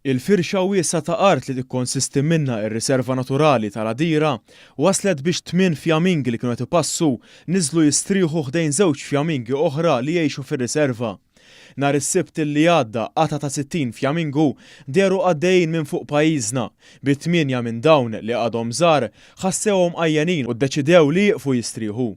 Il-firxa wiesa ta' art li tikkonsisti minnha ir-riserva naturali tal-Għadira waslet biex 8 fjamingi li kienu qed ipassu niżlu jistrieħu ħdejn żewġ fjamingi oħra li jgħixu fir-riserva. Nhar is-Sibt li għadda qata ta' 60 fjamingu deru għaddejjin minn fuq pajjiżna bi 8 minn dawn li għadhom żgħar ħassewhom għajjanin u ddeċidew li jieqfu jistrieħu.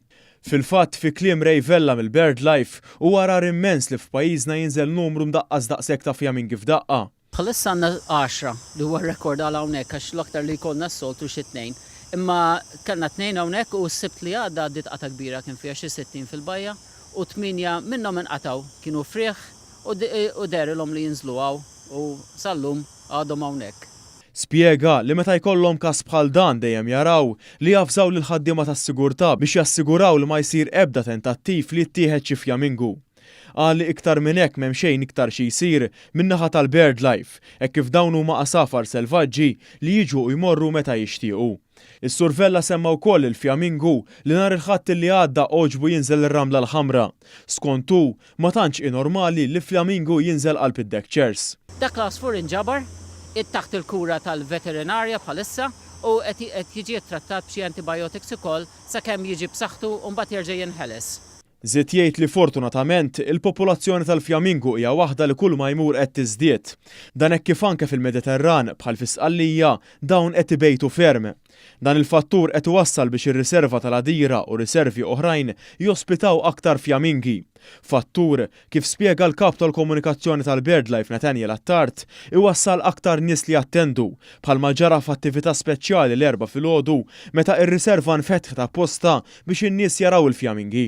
Fil-fatt fi kliem Ray Vella mill-BirdLife huwa rar immens li f'pajjiżna jinżel numru mdaqqas daqshekk ta' fjamingi f'daqqa. Bħalissa għandna 10 li huwa rekord għal hawnhekk għax l-aktar li jkollna s-soltu xi tnejn. Imma kellna 2 hawnhekk u s-Sibt li għadda għaddiet qata kbira kien fiha xi 60 fil-bajja u 8 minnhom inqataw kienu frieħ u derilhom li jinżluhaw u sallum għadhom hawnhekk. Spjega li meta jkollhom każ bħal dan dejjem jaraw li jafżaw lil ħaddiema tas-sigurtà biex jassiguraw li ma jsir ebda tentattiv li jittieħed xi fjamingu. Qal li iktar minn hekk m'hemm xejn iktar xi jsir min-naħa tal-BirdLife hekk kif dawn huma qasafar selvaġġi li jiġu u jmorru meta jixtiequ. Is-Sur Vella semma wkoll il-fjamingu li nhar il-Ħadd li għadda oġbu jinżel ir-ramla l-ħamra. Skont hu ma tantx normali li fjamingu jinżel qalb id-deck chairs. Dak l-asfur inġabar taħt il-kura tal-veterinarja bħalissa u qed jiġi trattat b'xi antibiotics ukoll sakemm jiġi b'saħħtu u mbagħad jerġa' jinħeles. Żied jgħid li fortunatament il-popolazzjoni tal-fjamingu hija waħda li kull ma jmur qed tiżdied. Dan hekk kif anke fil-Mediterran bħal fis-Sqallija dawn qed ibejtu ferm. Dan il-fattur qed iwassal biex ir-riserva tal-Għadira u riservi oħrajn jospitaw aktar fjamingi. Fattur kif spjega l-kap tal-komunikazzjoni tal-BirdLife Nathaniel Attard iwassal aktar nies li attendu bħalma ġara f'attività speċjali l-4 filgħodu meta r-riserva nfetħet apposta biex in-nies jaraw il-fjamingi.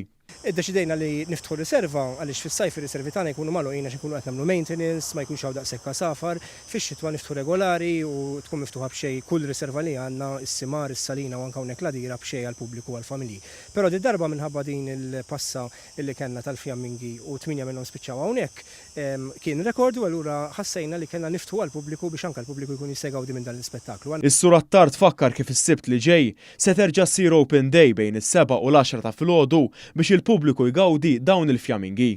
Iddeċidejna li niftħu riserva għaliex fis-sajf ir-riservi tagħna jkunu magħluqin għax ikunu qed nagħmlu maintenance, ma jkunx hawn daqshekk safar, fix-xitwa niftħu regolari u tkun miftuħa b'xejn kull riserva li għandna is-Simar, is-Salina u anke hawnhekk l-Għadira b'xejn għall-pubbliku u għall-familji. Però di darba minħabba din il-passa illi kellna tal-fjamingi u 8 minnhom spiċċaw hawnhekk kien rekord u allura ħassejna li kellna niftħu għall-pubbliku biex anke l-pubbliku jkun jista' jgawdi minn dan l-ispettaklu. Is-Sur Attard tfakkar kif is-Sibt li ġej se terġa' ssir open day bejn is-7 u l-10 ta' filgħodu biex il-pubbliku jgawdi dawn il-fjamingi.